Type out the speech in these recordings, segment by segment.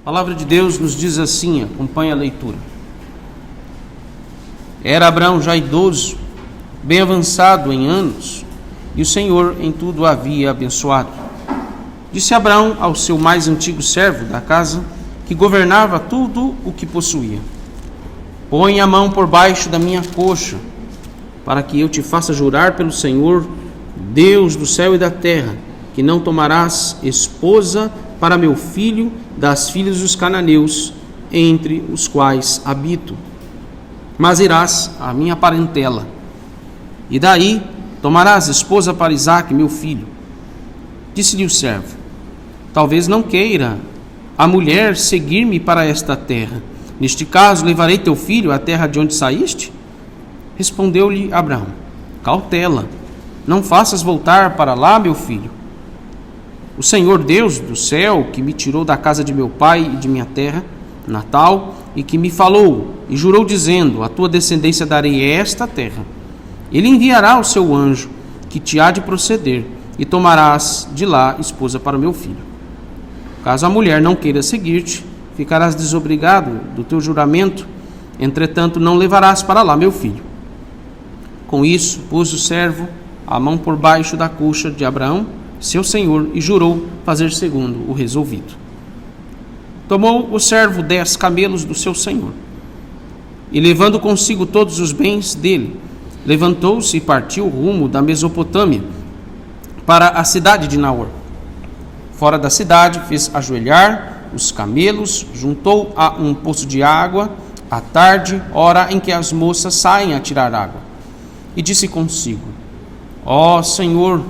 palavra de Deus nos diz assim, acompanha a leitura. Era Abraão já idoso, bem avançado em anos, e o Senhor em tudo o havia abençoado. Disse Abraão ao seu mais antigo servo da casa, que governava tudo o que possuía: põe a mão por baixo da minha coxa, para que eu te faça jurar pelo Senhor, Deus do céu e da terra, que não tomarás esposa para meu filho das filhas dos cananeus, entre os quais habito, mas irás à minha parentela, e daí tomarás esposa para Isaque, meu filho. Disse-lhe o servo: talvez não queira a mulher seguir-me para esta terra. Neste caso, levarei teu filho à terra de onde saíste? Respondeu-lhe Abraão: cautela, não faças voltar para lá, meu filho. O Senhor Deus do céu, que me tirou da casa de meu pai e de minha terra natal, e que me falou e jurou dizendo: a tua descendência darei esta terra, ele enviará o seu anjo, que te há de proceder, e tomarás de lá esposa para o meu filho. Caso a mulher não queira seguir-te, ficarás desobrigado do teu juramento, entretanto não levarás para lá meu filho. Com isso, pôs o servo a mão por baixo da coxa de Abraão, seu senhor, e jurou fazer segundo o resolvido. Tomou o servo 10 camelos do seu senhor, e levando consigo todos os bens dele, levantou-se e partiu rumo da Mesopotâmia para a cidade de Naor. Fora da cidade, fez ajoelhar os camelos, juntou a um poço de água à tarde, hora em que as moças saem a tirar água, e disse consigo: ó Senhor,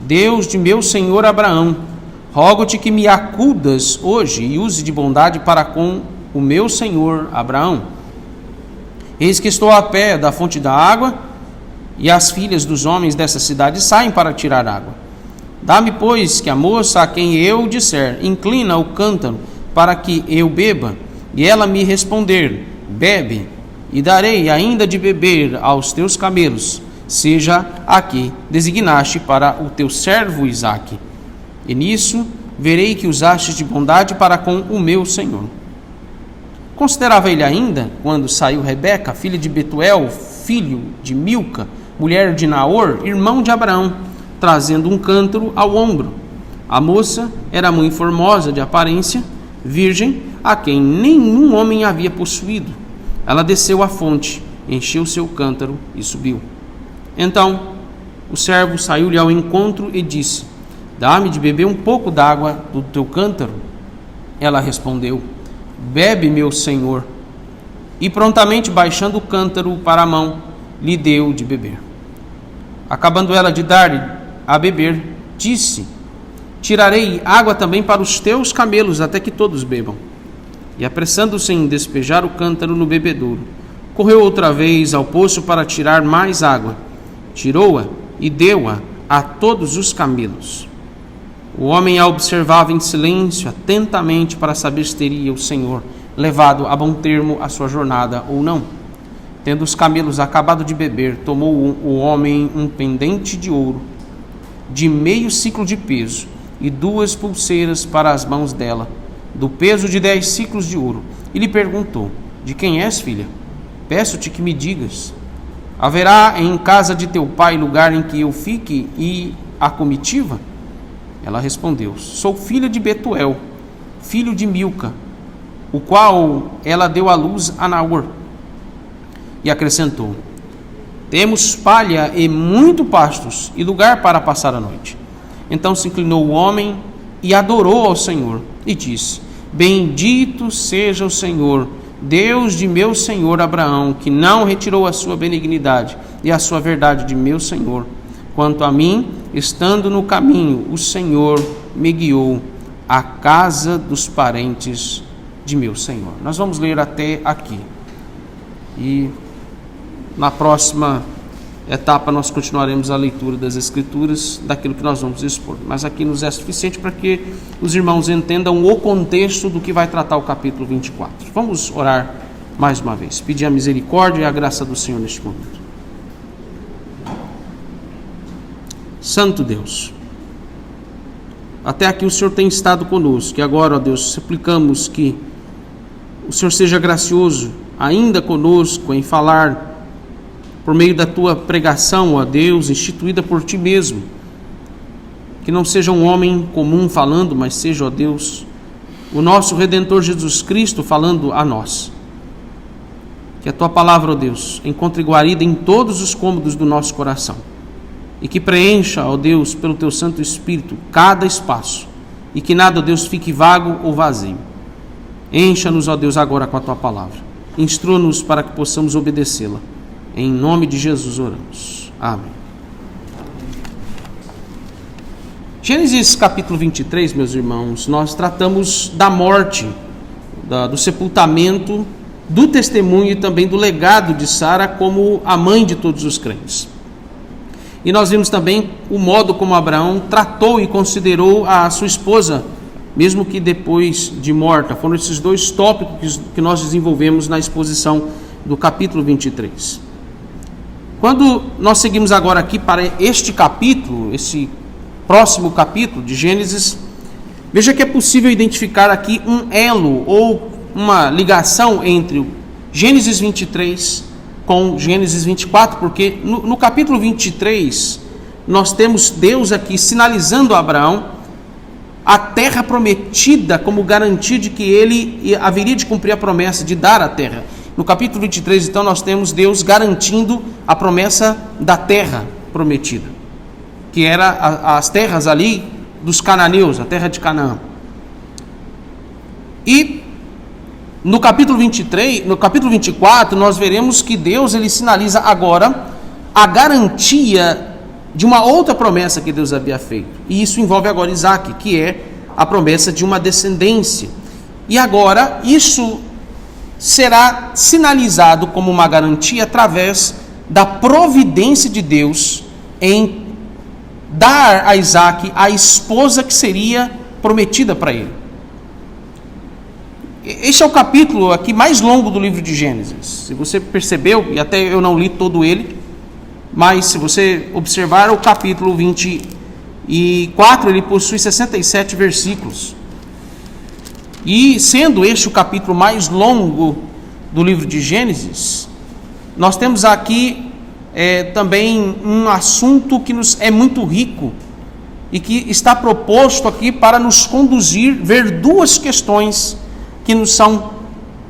Deus de meu senhor Abraão, rogo-te que me acudas hoje e use de bondade para com o meu senhor Abraão. Eis que estou a pé da fonte da água, e as filhas dos homens dessa cidade saem para tirar água. Dá-me, pois, que a moça a quem eu disser: inclina o cântaro para que eu beba, e ela me responder: bebe, e darei ainda de beber aos teus camelos, seja a que designaste para o teu servo Isaque. E nisso verei que usastes de bondade para com o meu senhor. Considerava ele ainda, quando saiu Rebeca, filha de Betuel, filho de Milca, mulher de Naor, irmão de Abraão, trazendo um cântaro ao ombro. A moça era muito formosa de aparência, virgem, a quem nenhum homem havia possuído. Ela desceu à fonte, encheu seu cântaro e subiu. Então o servo saiu-lhe ao encontro e disse: dá-me de beber um pouco d'água do teu cântaro. Ela respondeu: bebe, meu senhor. E prontamente, baixando o cântaro para a mão, lhe deu de beber. Acabando ela de dar-lhe a beber, disse: tirarei água também para os teus camelos, até que todos bebam. E apressando-se em despejar o cântaro no bebedouro, correu outra vez ao poço para tirar mais água. Tirou-a e deu-a a todos os camelos. O homem a observava em silêncio, atentamente, para saber se teria o Senhor levado a bom termo a sua jornada ou não. Tendo os camelos acabado de beber, tomou o homem um pendente de ouro de meio siclo de peso e 2 pulseiras para as mãos dela, do peso de 10 siclos de ouro, e lhe perguntou: de quem és, filha? Peço-te que me digas. Haverá em casa de teu pai lugar em que eu fique e a comitiva? Ela respondeu: sou filha de Betuel, filho de Milca, o qual ela deu à luz a Naor. E acrescentou: temos palha e muito pastos, e lugar para passar a noite. Então se inclinou o homem e adorou ao Senhor, e disse: bendito seja o Senhor, Deus de meu senhor Abraão, que não retirou a sua benignidade e a sua verdade de meu senhor. Quanto a mim, estando no caminho, o Senhor me guiou à casa dos parentes de meu senhor. Nós vamos ler até aqui. E na próxima etapa nós continuaremos a leitura das Escrituras, daquilo que nós vamos expor. Mas aqui nos é suficiente para que os irmãos entendam o contexto do que vai tratar o capítulo 24. Vamos orar mais uma vez, pedir a misericórdia e a graça do Senhor neste momento. Santo Deus, Até aqui o Senhor tem estado conosco, e agora, ó Deus, suplicamos que o Senhor seja gracioso ainda conosco em falar por meio da tua pregação, ó Deus, instituída por ti mesmo. Que não seja um homem comum falando, mas seja, ó Deus, o nosso Redentor Jesus Cristo falando a nós. Que a tua palavra, ó Deus, encontre guarida em todos os cômodos do nosso coração. E que preencha, ó Deus, pelo teu Santo Espírito, cada espaço. E que nada, ó Deus, fique vago ou vazio. Encha-nos, ó Deus, agora com a tua palavra. Instrua-nos para que possamos obedecê-la. Em nome de Jesus oramos. Amém. Gênesis capítulo 23, meus irmãos, nós tratamos da morte, do sepultamento, do testemunho e também do legado de Sara como a mãe de todos os crentes. E nós vimos também o modo como Abraão tratou e considerou a sua esposa, mesmo que depois de morta. Foram esses dois tópicos que nós desenvolvemos na exposição do capítulo 23. Quando nós seguimos agora aqui para este capítulo, esse próximo capítulo de Gênesis, veja que é possível identificar aqui um elo ou uma ligação entre Gênesis 23 com Gênesis 24, porque no capítulo 23 nós temos Deus aqui sinalizando a Abraão a terra prometida como garantia de que ele haveria de cumprir a promessa de dar a terra. No capítulo 23, então, nós temos Deus garantindo a promessa da terra prometida, que era as terras ali dos cananeus, a terra de Canaã. E no capítulo 23, no capítulo 24, nós veremos que Deus ele sinaliza agora a garantia de uma outra promessa que Deus havia feito. E isso envolve agora Isaac, que é a promessa de uma descendência. E agora isso será sinalizado como uma garantia através da providência de Deus em dar a Isaac a esposa que seria prometida para ele. Este é o capítulo aqui mais longo do livro de Gênesis. Se você percebeu, e até eu não li todo ele, mas se você observar o capítulo 24, ele possui 67 versículos. E sendo este o capítulo mais longo do livro de Gênesis, nós temos aqui também um assunto que nos é muito rico e que está proposto aqui para nos conduzir, ver duas questões que nos são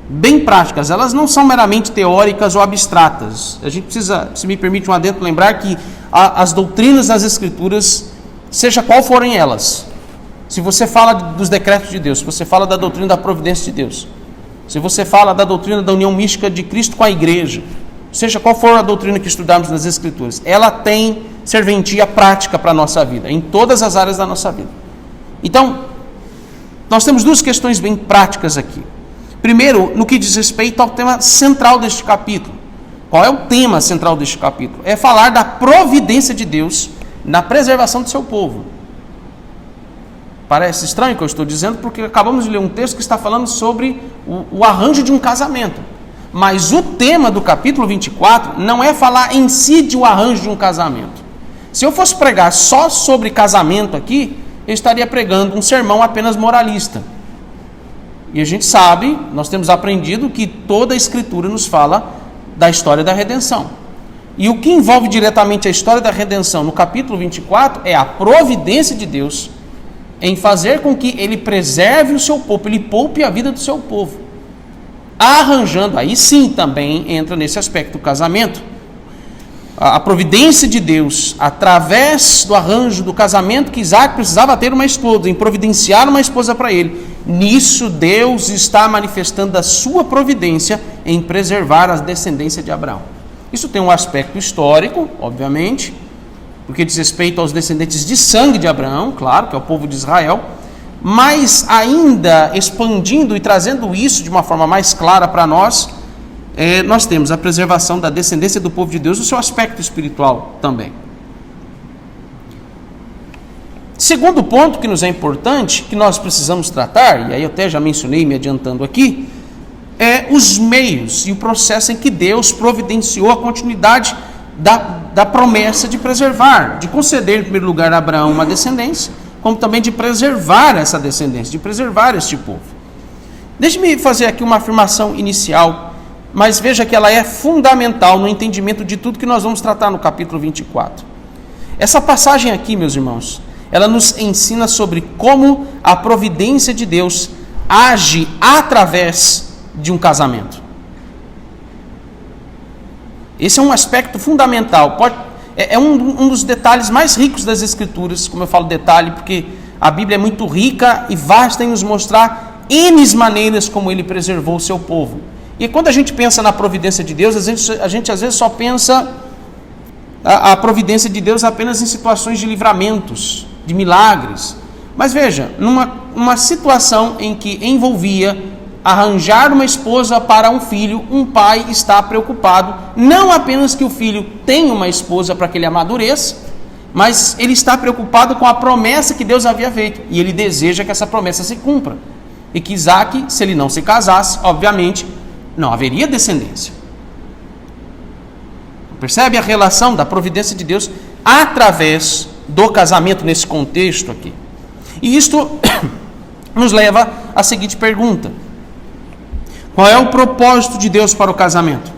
bem práticas. Elas não são meramente teóricas ou abstratas. A gente precisa, se me permite um adendo, lembrar que as doutrinas das Escrituras, seja qual forem elas, se você fala dos decretos de Deus, se você fala da doutrina da providência de Deus, se você fala da doutrina da união mística de Cristo com a igreja, seja qual for a doutrina que estudarmos nas Escrituras, ela tem serventia prática para a nossa vida, em todas as áreas da nossa vida. Então, nós temos duas questões bem práticas aqui. Primeiro, no que diz respeito ao tema central deste capítulo. Qual é o tema central deste capítulo? É falar da providência de Deus na preservação do seu povo. Parece estranho o que eu estou dizendo, porque acabamos de ler um texto que está falando sobre o arranjo de um casamento. Mas o tema do capítulo 24 não é falar em si de o arranjo de um casamento. Se eu fosse pregar só sobre casamento aqui, eu estaria pregando um sermão apenas moralista. E a gente sabe, nós temos aprendido que toda a Escritura nos fala da história da redenção. E o que envolve diretamente a história da redenção no capítulo 24 é a providência de Deus em fazer com que ele preserve o seu povo, ele poupe a vida do seu povo. Arranjando, aí sim também entra nesse aspecto do casamento. A providência de Deus, através do arranjo do casamento que Isaac precisava ter uma esposa, em providenciar uma esposa para ele. Nisso Deus está manifestando a sua providência em preservar a descendência de Abraão. Isso tem um aspecto histórico, obviamente, porque diz respeito aos descendentes de sangue de Abraão, claro, que é o povo de Israel, mas ainda expandindo e trazendo isso de uma forma mais clara para nós, nós temos a preservação da descendência do povo de Deus no seu aspecto espiritual também. Segundo ponto que nos é importante, que nós precisamos tratar, e aí eu até já mencionei me adiantando aqui, é os meios e o processo em que Deus providenciou a continuidade da promessa de preservar, de conceder em primeiro lugar a Abraão uma descendência, como também de preservar essa descendência, de preservar este povo. Deixe-me fazer aqui uma afirmação inicial, mas veja que ela é fundamental no entendimento de tudo que nós vamos tratar no capítulo 24. Essa passagem aqui, meus irmãos, ela nos ensina sobre como a providência de Deus age através de um casamento. Esse é um aspecto fundamental. É um dos detalhes mais ricos das Escrituras, como eu falo detalhe, porque a Bíblia é muito rica e vasta em nos mostrar N maneiras como Ele preservou o seu povo. E quando a gente pensa na providência de Deus, a gente às vezes só pensa a providência de Deus apenas em situações de livramentos, de milagres. Mas veja, numa situação em que envolvia arranjar uma esposa para um filho, um pai está preocupado, não apenas que o filho tenha uma esposa para que ele amadureça, mas ele está preocupado com a promessa que Deus havia feito, e ele deseja que essa promessa se cumpra. E que Isaac, se ele não se casasse, obviamente, não haveria descendência. Percebe a relação da providência de Deus através do casamento nesse contexto aqui. E isto nos leva à seguinte pergunta: qual é o propósito de Deus para o casamento?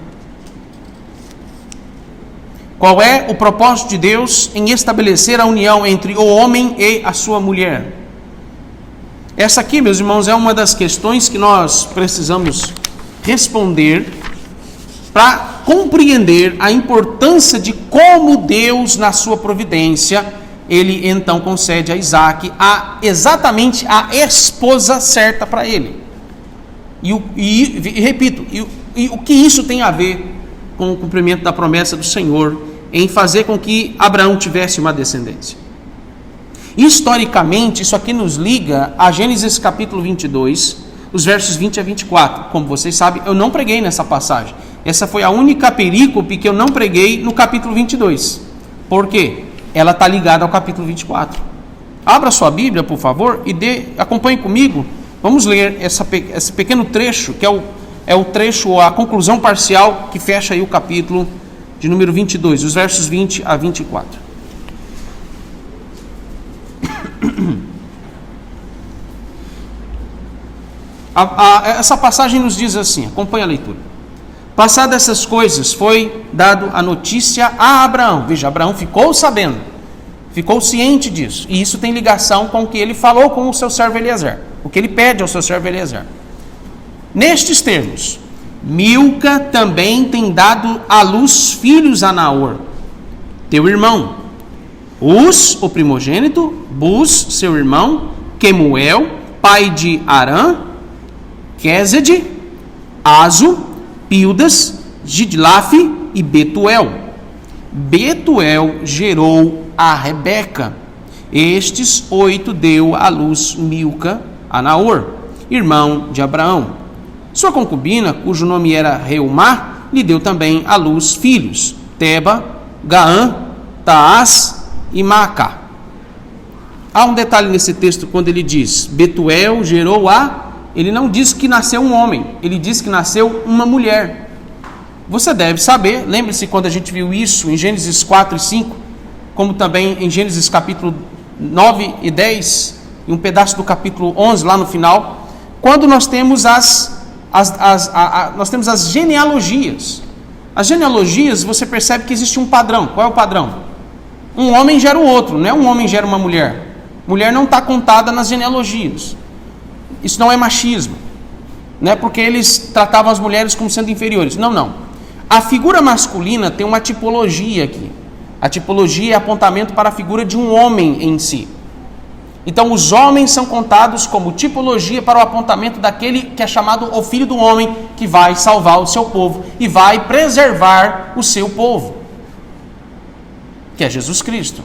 Qual é o propósito de Deus em estabelecer a união entre o homem e a sua mulher? Essa aqui, meus irmãos, é uma das questões que nós precisamos responder para compreender a importância de como Deus, na sua providência, Ele então concede a Isaac exatamente a esposa certa para ele. E repito, o que isso tem a ver com o cumprimento da promessa do Senhor em fazer com que Abraão tivesse uma descendência? Historicamente, isso aqui nos liga a Gênesis capítulo 22, os versos 20 a 24. Como vocês sabem, eu não preguei nessa passagem. Essa foi a única perícope que eu não preguei no capítulo 22. Por quê? Ela está ligada ao capítulo 24. Abra sua Bíblia, por favor, e acompanhe comigo. Vamos ler esse pequeno trecho, que é o trecho, a conclusão parcial, que fecha aí o capítulo de número 22, os versos 20 a 24. Essa passagem nos diz assim, acompanha a leitura. Passadas essas coisas, foi dado a notícia a Abraão. Veja, Abraão ficou sabendo, ficou ciente disso. E isso tem ligação com o que ele falou com o seu servo Eliezer, o que ele pede ao seu servo Eliezer. Nestes termos: Milca também tem dado à luz filhos a Naor, teu irmão. Uz, o primogênito, Buz, seu irmão, Quemuel, pai de Arã, Quezed, Azo, Pildas, Gidlaf e Betuel. Betuel gerou a Rebeca. Estes 8 deu à luz Milca a Naor, irmão de Abraão. Sua concubina, cujo nome era Reumá, lhe deu também à luz filhos: Teba, Gaã, Taás e Maaca. Há um detalhe nesse texto quando ele diz Betuel gerou ele não diz que nasceu um homem, ele diz que nasceu uma mulher. Você deve saber, lembre-se quando a gente viu isso em Gênesis 4 e 5, como também em Gênesis capítulo 9 e 10, e um pedaço do capítulo 11 lá no final, quando nós temos nós temos as genealogias. As genealogias, você percebe que existe um padrão. Qual é o padrão? Um homem gera o outro, não é um homem gera uma mulher. Mulher não está contada nas genealogias. Isso não é machismo, não é porque eles tratavam as mulheres como sendo inferiores. Não. A figura masculina tem uma tipologia aqui. A tipologia é apontamento para a figura de um homem em si. Então os homens são contados como tipologia para o apontamento daquele que é chamado o Filho do Homem, que vai salvar o seu povo e vai preservar o seu povo, que é Jesus Cristo.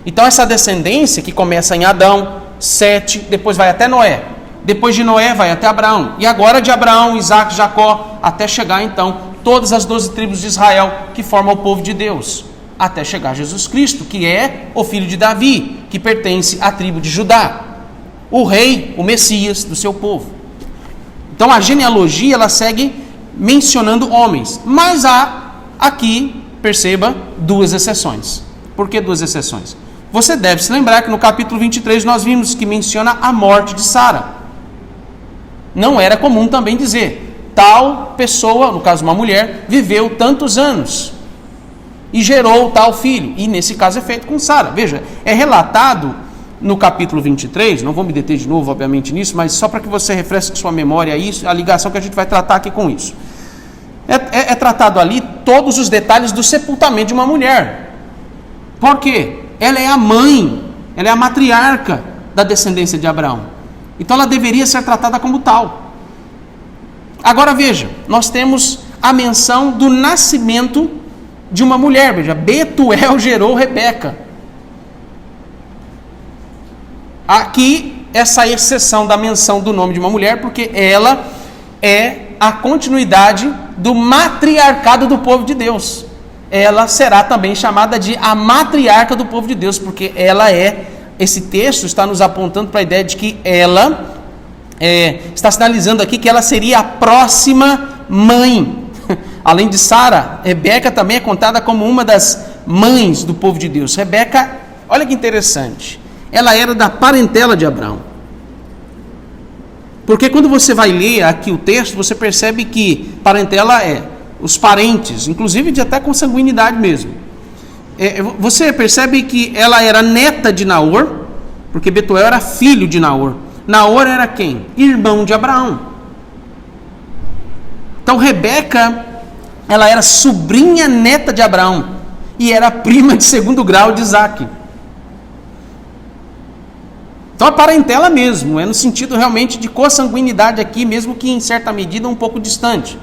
Então essa descendência que começa em Adão, Sete, depois vai até Noé, depois de Noé vai até Abraão, e agora de Abraão, Isaac, Jacó, até chegar então todas as 12 tribos de Israel que formam o povo de Deus, até chegar a Jesus Cristo, que é o filho de Davi, que pertence à tribo de Judá, o rei, o Messias do seu povo. Então a genealogia ela segue mencionando homens, mas há aqui, perceba, duas exceções. Por que duas exceções? Você deve se lembrar que no capítulo 23 nós vimos que menciona a morte de Sara. Não era comum também dizer, tal pessoa, no caso uma mulher, viveu tantos anos e gerou tal filho. E nesse caso é feito com Sara. Veja, é relatado no capítulo 23, não vou me deter de novo, obviamente, nisso, mas só para que você refresque sua memória isso, a ligação que a gente vai tratar aqui com isso. É tratado ali todos os detalhes do sepultamento de uma mulher. Por quê? Ela é a mãe, ela é a matriarca da descendência de Abraão. Então ela deveria ser tratada como tal. Agora veja, nós temos a menção do nascimento de uma mulher. Veja, Betuel gerou Rebeca. Aqui, essa exceção da menção do nome de uma mulher, porque ela é a continuidade do matriarcado do povo de Deus. Ela será também chamada de a matriarca do povo de Deus, porque ela é, esse texto está nos apontando para a ideia de que ela está sinalizando aqui que ela seria a próxima mãe. Além de Sara, Rebeca também é contada como uma das mães do povo de Deus. Rebeca, olha que interessante, ela era da parentela de Abraão. Porque quando você vai ler aqui o texto, você percebe que parentela é os parentes, inclusive de até consanguinidade mesmo. Você percebe que ela era neta de Naor, porque Betuel era filho de Naor. Naor era quem? Irmão de Abraão. Então Rebeca, ela era sobrinha neta de Abraão e era prima de segundo grau de Isaac. Então a parentela mesmo, é no sentido realmente de consanguinidade aqui, mesmo que em certa medida um pouco distante.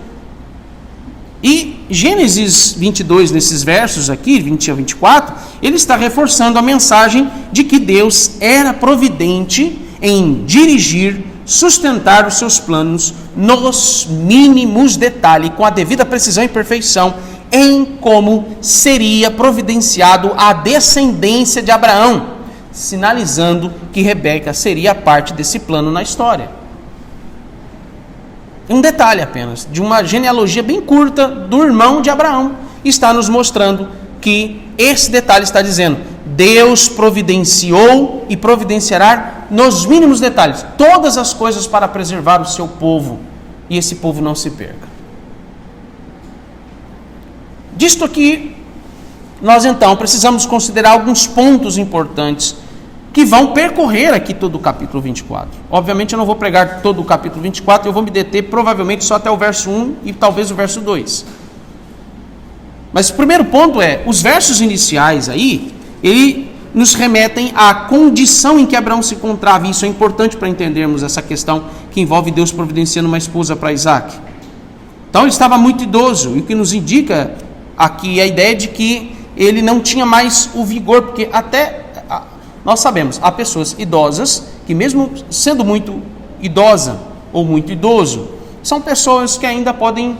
E Gênesis 22, nesses versos aqui, 20 a 24, ele está reforçando a mensagem de que Deus era providente em dirigir, sustentar os seus planos nos mínimos detalhes, com a devida precisão e perfeição, em como seria providenciado a descendência de Abraão, sinalizando que Rebeca seria parte desse plano na história. Um detalhe apenas, de uma genealogia bem curta do irmão de Abraão, está nos mostrando que esse detalhe está dizendo, Deus providenciou e providenciará nos mínimos detalhes todas as coisas para preservar o seu povo, e esse povo não se perca. Disto aqui, nós então precisamos considerar alguns pontos importantes que vão percorrer aqui todo o capítulo 24. Obviamente eu não vou pregar todo o capítulo 24, eu vou me deter provavelmente só até o verso 1 e talvez o verso 2. Mas o primeiro ponto é, os versos iniciais aí, ele nos remetem à condição em que Abraão se encontrava, e isso é importante para entendermos essa questão que envolve Deus providenciando uma esposa para Isaac. Então ele estava muito idoso, e o que nos indica aqui a ideia de que ele não tinha mais o vigor, porque até nós sabemos, há pessoas idosas que mesmo sendo muito idosa ou muito idoso, são pessoas que ainda podem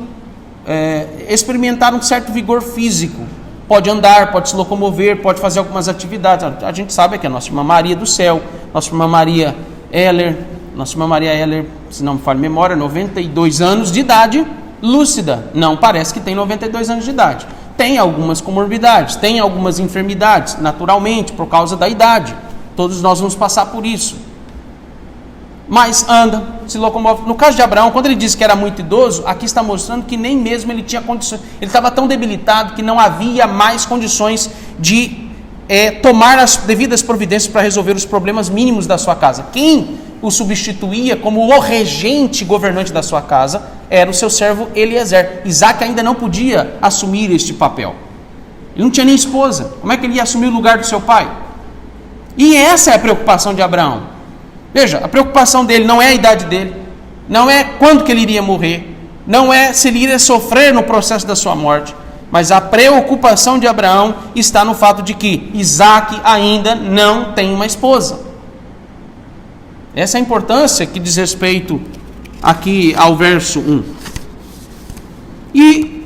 experimentar um certo vigor físico, pode andar, pode se locomover, pode fazer algumas atividades. A gente sabe que a nossa irmã Maria do Céu, nossa irmã Maria Heller, se não me falha a memória, 92 anos de idade, lúcida, não parece que tem 92 anos de idade. Tem algumas comorbidades, tem algumas enfermidades, naturalmente, por causa da idade. Todos nós vamos passar por isso. Mas anda, se locomove. No caso de Abraão, quando ele disse que era muito idoso, aqui está mostrando que nem mesmo ele tinha condições. Ele estava tão debilitado que não havia mais condições de tomar as devidas providências para resolver os problemas mínimos da sua casa. Quem o substituía como o regente governante da sua casa era o seu servo Eliezer. Isaac ainda não podia assumir este papel. Ele não tinha nem esposa. Como é que ele ia assumir o lugar do seu pai? E essa é a preocupação de Abraão. Veja, a preocupação dele não é a idade dele, não é quando que ele iria morrer, não é se ele iria sofrer no processo da sua morte, mas a preocupação de Abraão está no fato de que Isaac ainda não tem uma esposa. Essa é a importância que diz respeito aqui ao verso 1. E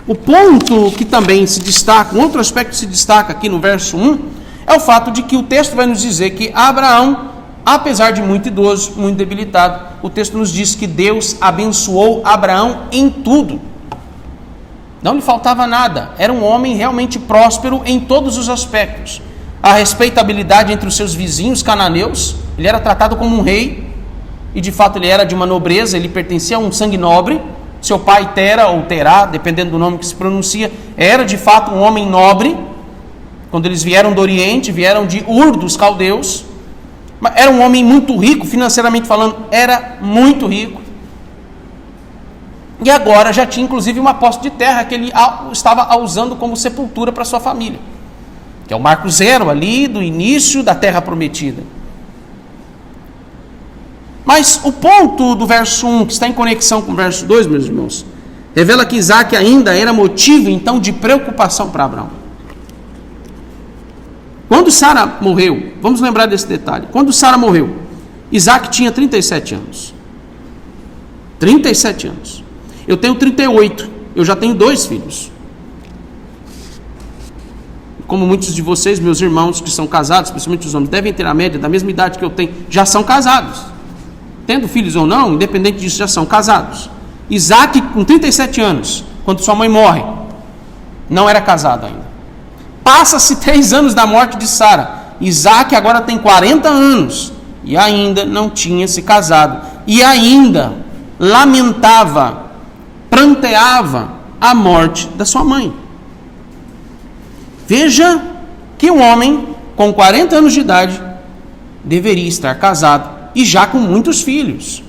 o ponto que também se destaca, um outro aspecto que se destaca aqui no verso 1, é o fato de que o texto vai nos dizer que Abraão, apesar de muito idoso, muito debilitado, o texto nos diz que Deus abençoou Abraão em tudo. Não lhe faltava nada, era um homem realmente próspero em todos os aspectos. a respeitabilidade entre os seus vizinhos cananeus. Ele era tratado como um rei, e de fato ele era de uma nobreza, ele pertencia a um sangue nobre. Seu pai Tera, ou Terá, dependendo do nome que se pronuncia, era de fato um homem nobre. Quando eles vieram do Oriente, vieram de Ur dos caldeus. Era um homem muito rico, financeiramente falando, era muito rico. E agora já tinha inclusive uma posse de terra que ele estava usando como sepultura para sua família, que é o marco zero ali do início da terra prometida. Mas o ponto do verso 1, que está em conexão com o verso 2, meus irmãos, revela que Isaac ainda era motivo então de preocupação para Abraão. Quando Sara morreu, vamos lembrar desse detalhe, quando Sara morreu, Isaac tinha 37 anos. 37 anos. Eu tenho 38, eu já tenho 2 filhos. Como muitos de vocês, meus irmãos que são casados, especialmente os homens, devem ter a média da mesma idade que eu tenho, já são casados. Tendo filhos ou não, independente disso, já são casados. Isaac, com 37 anos, quando sua mãe morre, não era casado ainda. Passa-se 3 anos da morte de Sara. Isaac agora tem 40 anos e ainda não tinha se casado. E ainda lamentava, pranteava a morte da sua mãe. Veja que um homem com 40 anos de idade deveria estar casado e já com muitos filhos.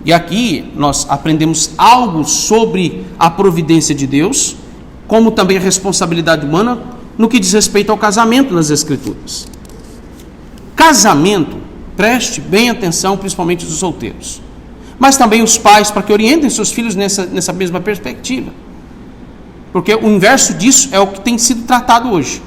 E aqui nós aprendemos algo sobre a providência de Deus, como também a responsabilidade humana no que diz respeito ao casamento nas Escrituras. Casamento, preste bem atenção, principalmente os solteiros, mas também os pais, para que orientem seus filhos nessa mesma perspectiva, porque o inverso disso é o que tem sido tratado hoje.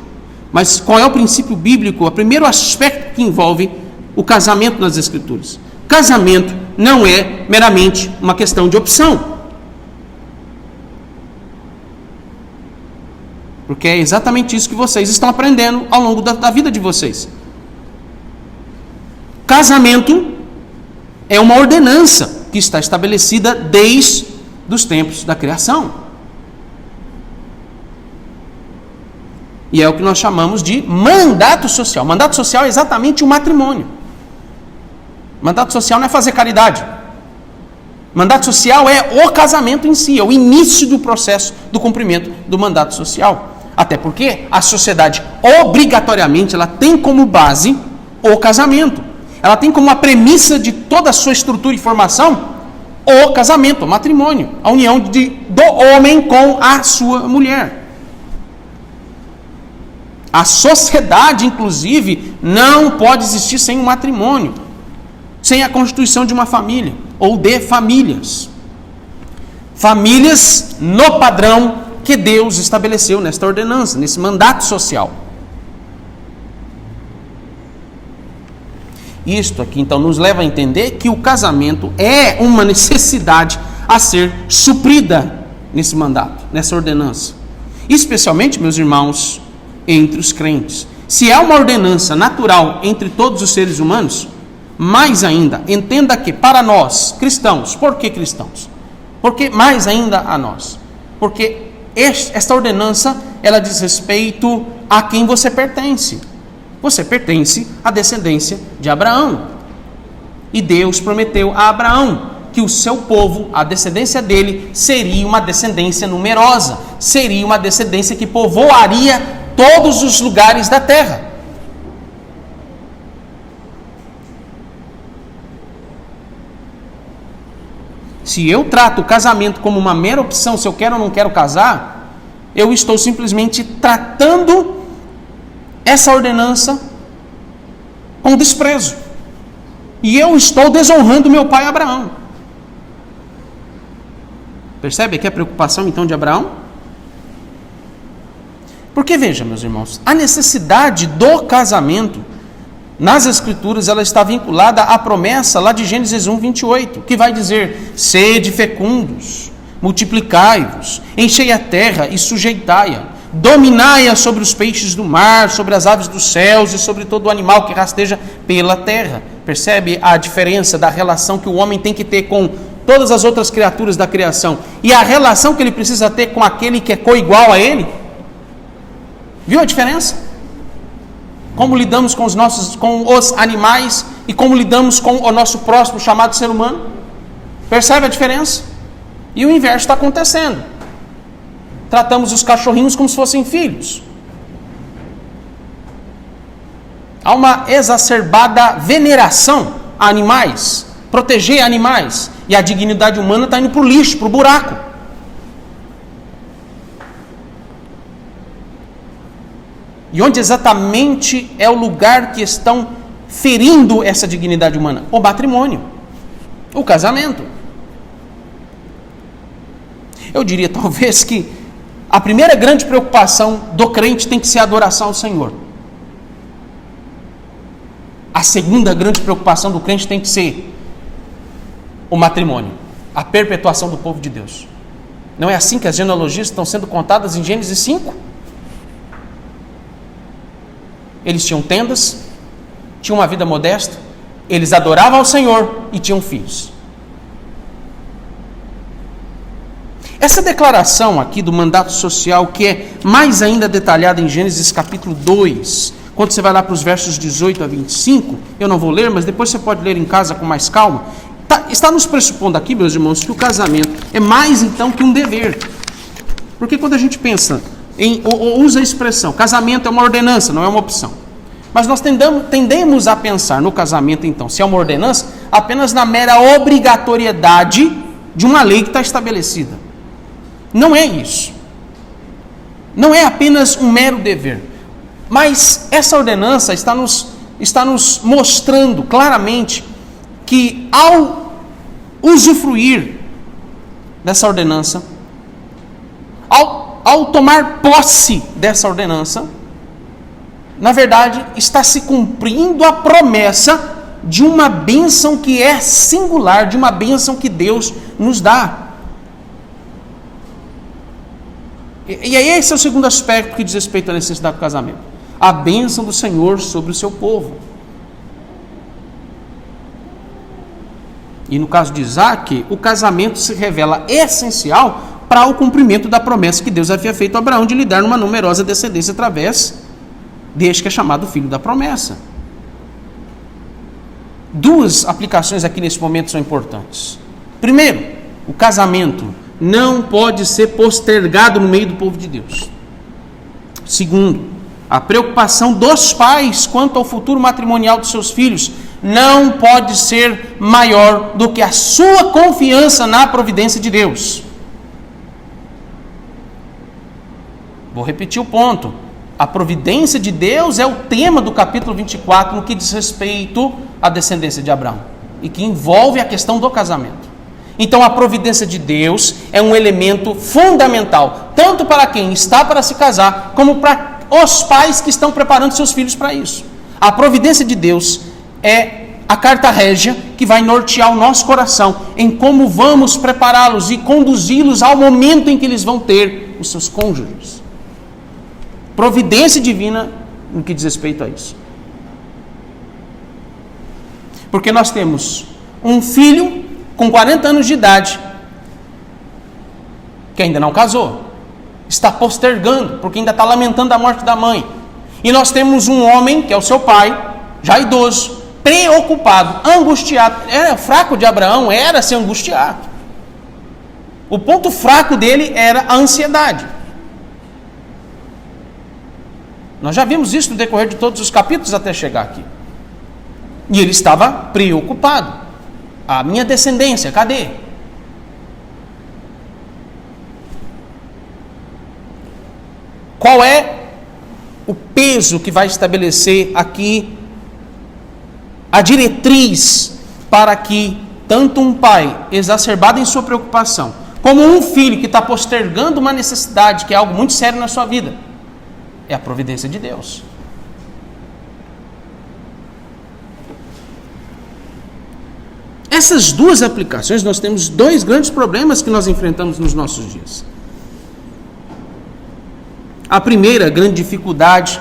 Mas qual é o princípio bíblico, o primeiro aspecto que envolve o casamento nas Escrituras? Casamento não é meramente uma questão de opção, porque é exatamente isso que vocês estão aprendendo ao longo da vida de vocês. Casamento é uma ordenança que está estabelecida desde os tempos da criação. E é o que nós chamamos de mandato social. Mandato social é exatamente o matrimônio. Mandato social não é fazer caridade. Mandato social é o casamento em si, é o início do processo do cumprimento do mandato social. Até porque a sociedade, obrigatoriamente, ela tem como base o casamento. Ela tem como a premissa de toda a sua estrutura e formação o casamento, o matrimônio, a união do homem com a sua mulher. A sociedade, inclusive, não pode existir sem um matrimônio, sem a constituição de uma família, ou de famílias. Famílias no padrão que Deus estabeleceu nesta ordenança, nesse mandato social. Isto aqui, então, nos leva a entender que o casamento é uma necessidade a ser suprida nesse mandato, nessa ordenança. Especialmente, meus irmãos, entre os crentes. Se é uma ordenança natural entre todos os seres humanos, mais ainda, entenda que para nós, cristãos, por que cristãos? Porque mais ainda a nós. Porque esta ordenança, ela diz respeito a quem você pertence. Você pertence à descendência de Abraão. E Deus prometeu a Abraão que o seu povo, a descendência dele, seria uma descendência numerosa, seria uma descendência que povoaria todos os lugares da terra. Se eu trato o casamento como uma mera opção, se eu quero ou não quero casar, eu estou simplesmente tratando essa ordenança com desprezo. E eu estou desonrando meu pai Abraão. Percebe aqui a preocupação então de Abraão? Porque veja, meus irmãos, a necessidade do casamento nas Escrituras, ela está vinculada à promessa lá de Gênesis 1, 28, que vai dizer: sede fecundos, multiplicai-vos, enchei a terra e sujeitai-a, dominai-a sobre os peixes do mar, sobre as aves dos céus e sobre todo o animal que rasteja pela terra. Percebe a diferença da relação que o homem tem que ter com todas as outras criaturas da criação e a relação que ele precisa ter com aquele que é coigual a ele? Viu a diferença? Como lidamos com os animais e como lidamos com o nosso próximo chamado ser humano? Percebe a diferença? E o inverso está acontecendo. Tratamos os cachorrinhos como se fossem filhos. Há uma exacerbada veneração a animais, proteger animais, e a dignidade humana está indo para o lixo, para o buraco. E onde exatamente é o lugar que estão ferindo essa dignidade humana? O matrimônio, o casamento. Eu diria talvez que a primeira grande preocupação do crente tem que ser a adoração ao Senhor. A segunda grande preocupação do crente tem que ser o matrimônio, a perpetuação do povo de Deus. Não é assim que as genealogias estão sendo contadas em Gênesis 5? Eles tinham tendas, tinham uma vida modesta, eles adoravam ao Senhor e tinham filhos. Essa declaração aqui do mandato social, que é mais ainda detalhada em Gênesis capítulo 2, quando você vai lá para os versos 18 a 25, eu não vou ler, mas depois você pode ler em casa com mais calma, está nos pressupondo aqui, meus irmãos, que o casamento é mais então que um dever. Porque quando a gente pensa, usa a expressão, casamento é uma ordenança, não é uma opção. Mas nós tendemos a pensar no casamento então, se é uma ordenança, apenas na mera obrigatoriedade de uma lei que está estabelecida. Não é isso. Não é apenas um mero dever. Mas essa ordenança está nos mostrando claramente que ao usufruir dessa ordenança, ao tomar posse dessa ordenança, na verdade está se cumprindo a promessa de uma bênção que é singular, de uma bênção que Deus nos dá. E aí esse é o segundo aspecto que diz respeito à necessidade do casamento. A bênção do Senhor sobre o seu povo. E no caso de Isaac, o casamento se revela essencial para o cumprimento da promessa que Deus havia feito a Abraão de lhe dar uma numerosa descendência através deste que é chamado filho da promessa. Duas aplicações aqui nesse momento são importantes. Primeiro, o casamento não pode ser postergado no meio do povo de Deus. Segundo, a preocupação dos pais quanto ao futuro matrimonial dos seus filhos não pode ser maior do que a sua confiança na providência de Deus. Vou repetir o ponto. A providência de Deus é o tema do capítulo 24 no que diz respeito à descendência de Abraão e que envolve a questão do casamento. Então a providência de Deus é um elemento fundamental, tanto para quem está para se casar, como para os pais que estão preparando seus filhos para isso. A providência de Deus é a carta régia que vai nortear o nosso coração em como vamos prepará-los e conduzi-los ao momento em que eles vão ter os seus cônjuges. Providência divina no que diz respeito a isso. Porque nós temos um filho com 40 anos de idade, que ainda não casou, está postergando, porque ainda está lamentando a morte da mãe. E nós temos um homem, que é o seu pai, já idoso, preocupado, angustiado. O fraco de Abraão era se angustiar. O ponto fraco dele era a ansiedade. Nós já vimos isso no decorrer de todos os capítulos até chegar aqui. E ele estava preocupado. A minha descendência, cadê? Qual é o peso que vai estabelecer aqui a diretriz para que tanto um pai exacerbado em sua preocupação, como um filho que está postergando uma necessidade, que é algo muito sério na sua vida, é a providência de Deus. Essas duas aplicações, nós temos dois grandes problemas que nós enfrentamos nos nossos dias. A primeira grande dificuldade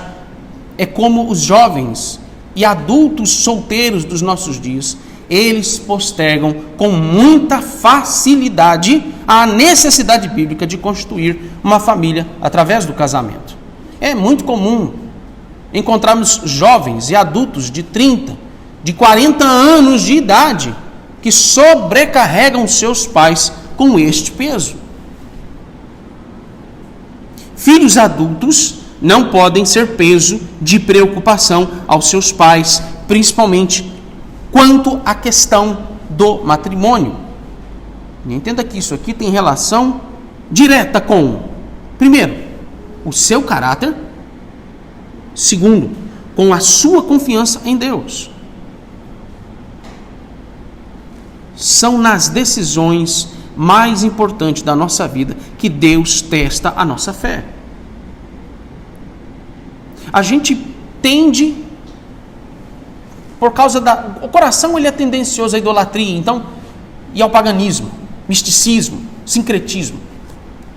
é como os jovens e adultos solteiros dos nossos dias, eles postergam com muita facilidade a necessidade bíblica de constituir uma família através do casamento. É muito comum encontrarmos jovens e adultos de 30, de 40 anos de idade que sobrecarregam seus pais com este peso. Filhos adultos não podem ser peso de preocupação aos seus pais, principalmente quanto à questão do matrimônio. Entenda que isso aqui tem relação direta com, primeiro, o seu caráter, segundo, com a sua confiança em Deus. São nas decisões mais importantes da nossa vida que Deus testa a nossa fé. A gente tende, por causa o coração ele é tendencioso à idolatria, então, e ao paganismo, misticismo, sincretismo.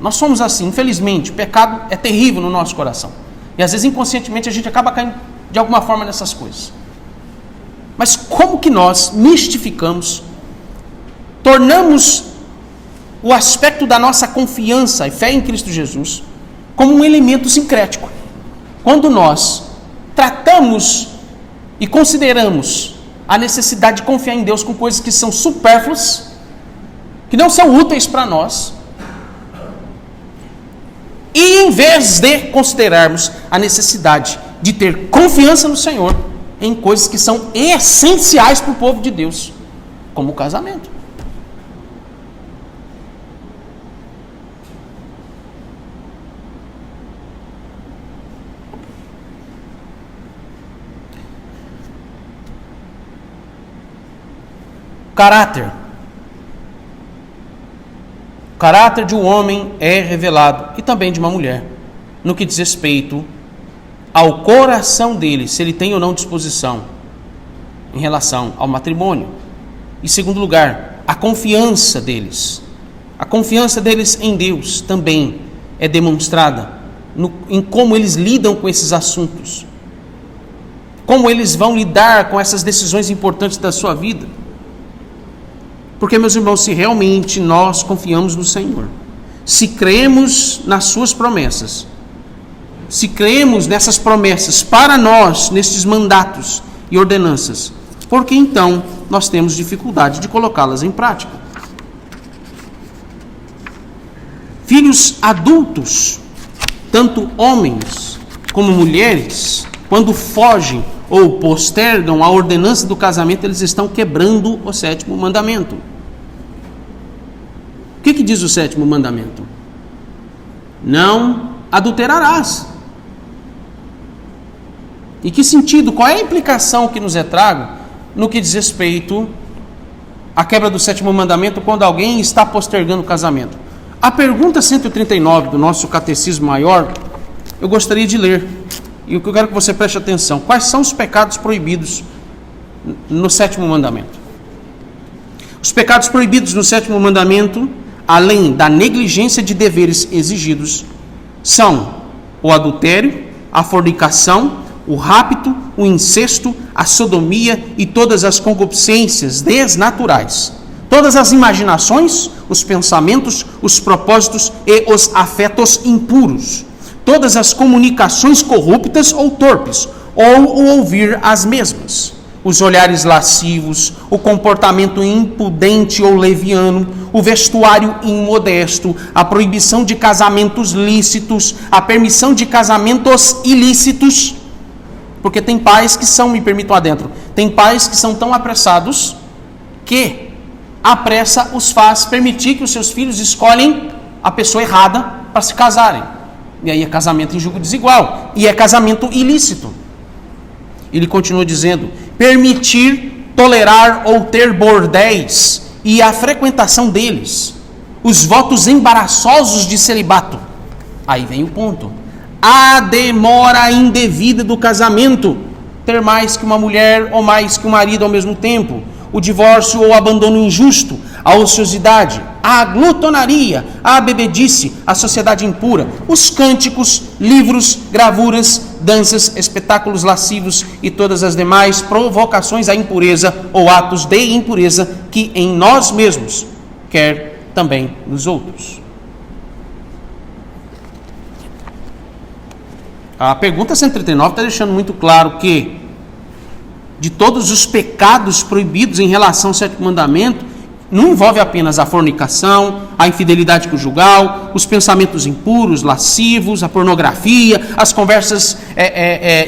Nós somos assim, infelizmente, o pecado é terrível no nosso coração. E às vezes inconscientemente a gente acaba caindo de alguma forma nessas coisas. Mas como que nós mistificamos, tornamos o aspecto da nossa confiança e fé em Cristo Jesus como um elemento sincrético? Quando nós tratamos e consideramos a necessidade de confiar em Deus com coisas que são supérfluas, que não são úteis para nós, e em vez de considerarmos a necessidade de ter confiança no Senhor em coisas que são essenciais para o povo de Deus, como o casamento. Caráter. O caráter de um homem é revelado, e também de uma mulher, no que diz respeito ao coração dele, se ele tem ou não disposição em relação ao matrimônio. Em segundo lugar, a confiança deles. A confiança deles em Deus também é demonstrada em como eles lidam com esses assuntos, como eles vão lidar com essas decisões importantes da sua vida. Porque, meus irmãos, se realmente nós confiamos no Senhor, se cremos nas suas promessas, se cremos nessas promessas para nós, nesses mandatos e ordenanças, por que então nós temos dificuldade de colocá-las em prática? Filhos adultos, tanto homens como mulheres, quando fogem ou postergam a ordenança do casamento, eles estão quebrando o 7º mandamento. O que diz o 7º mandamento? Não adulterarás. Em que sentido? Qual é a implicação que nos é trago no que diz respeito à quebra do 7º mandamento quando alguém está postergando o casamento? A pergunta 139 do nosso Catecismo Maior, eu gostaria de ler. E o que eu quero que você preste atenção: quais são os pecados proibidos no 7º mandamento? Os pecados proibidos no 7º mandamento, além da negligência de deveres exigidos, são o adultério, a fornicação, o rapto, o incesto, a sodomia e todas as concupiscências desnaturais, todas as imaginações, os pensamentos, os propósitos e os afetos impuros, todas as comunicações corruptas ou torpes, ou o ouvir as mesmas, os olhares lascivos, o comportamento impudente ou leviano, o vestuário imodesto, a proibição de casamentos lícitos, a permissão de casamentos ilícitos, porque tem pais que são, me permitam adentro, tem pais que são tão apressados que a pressa os faz permitir que os seus filhos escolhem a pessoa errada para se casarem. E aí é casamento em julgo desigual, e é casamento ilícito. Ele continua dizendo: permitir, tolerar ou ter bordéis e a frequentação deles, os votos embaraçosos de celibato. Aí vem o ponto: a demora indevida do casamento, ter mais que uma mulher ou mais que um marido ao mesmo tempo, o divórcio ou abandono injusto, a ociosidade, a glutonaria, a bebedice, a sociedade impura, os cânticos, livros, gravuras, danças, espetáculos lascivos e todas as demais provocações à impureza ou atos de impureza que em nós mesmos, quer também nos outros. A pergunta 139 está deixando muito claro que de todos os pecados proibidos em relação ao sétimo mandamento, não envolve apenas a fornicação, a infidelidade conjugal, os pensamentos impuros, lascivos, a pornografia, as conversas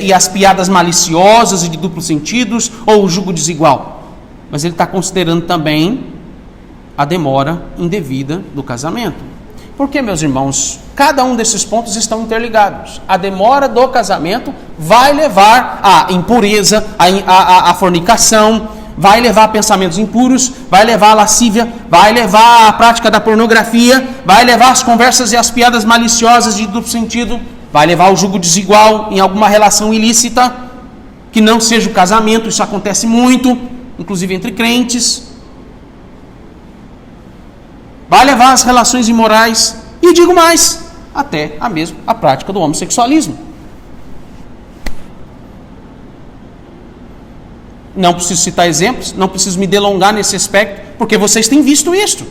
e as piadas maliciosas e de duplos sentidos, ou o jugo desigual. Mas ele está considerando também a demora indevida do casamento. Porque, meus irmãos, cada um desses pontos estão interligados. A demora do casamento vai levar à impureza, à fornicação, vai levar a pensamentos impuros, vai levar a lascívia, vai levar à prática da pornografia, vai levar as conversas e as piadas maliciosas de duplo sentido, vai levar ao jugo desigual em alguma relação ilícita, que não seja o casamento. Isso acontece muito, inclusive entre crentes. Vai levar às relações imorais e, digo mais, até a prática do homossexualismo. Não preciso citar exemplos, não preciso me delongar nesse aspecto, porque vocês têm visto isto.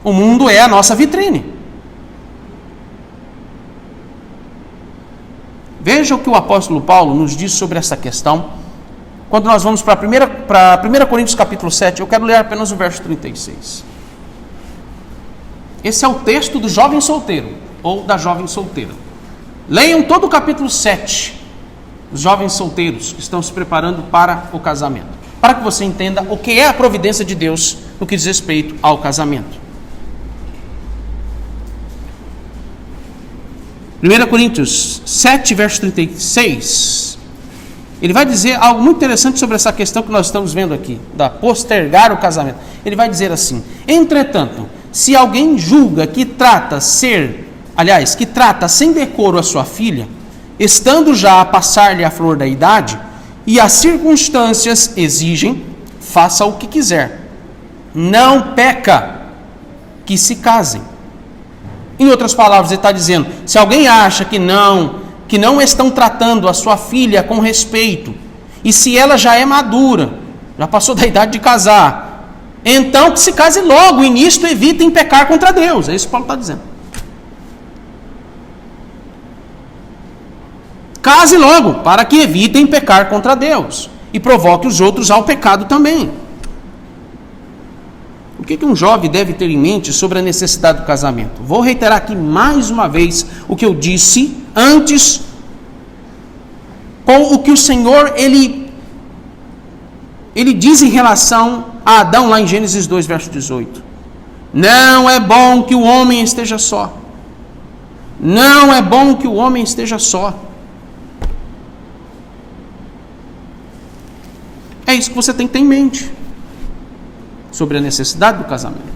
O mundo é a nossa vitrine. Veja o que o apóstolo Paulo nos diz sobre essa questão. Quando nós vamos para 1 Coríntios capítulo 7, eu quero ler apenas o verso 36. Esse é o texto do jovem solteiro, ou da jovem solteira. Leiam todo o capítulo 7, os jovens solteiros que estão se preparando para o casamento, para que você entenda o que é a providência de Deus no que diz respeito ao casamento. 1 Coríntios 7, verso 36, ele vai dizer algo muito interessante sobre essa questão que nós estamos vendo aqui, da postergar o casamento. Ele vai dizer assim: entretanto, se alguém julga que trata sem decoro a sua filha, estando já a passar-lhe a flor da idade, e as circunstâncias exigem, faça o que quiser. Não peca, que se casem. Em outras palavras, ele está dizendo, se alguém acha que não estão tratando a sua filha com respeito, e se ela já é madura, já passou da idade de casar, então que se case logo, e nisto evitem pecar contra Deus. É isso que Paulo está dizendo. Case logo, para que evitem pecar contra Deus e provoque os outros ao pecado também. O que um jovem deve ter em mente sobre a necessidade do casamento? Vou reiterar aqui mais uma vez o que eu disse antes, com o que o Senhor ele diz em relação a Adão, lá em Gênesis 2, verso 18. Não é bom que o homem esteja só. Não é bom que o homem esteja só. É isso que você tem que ter em mente sobre a necessidade do casamento.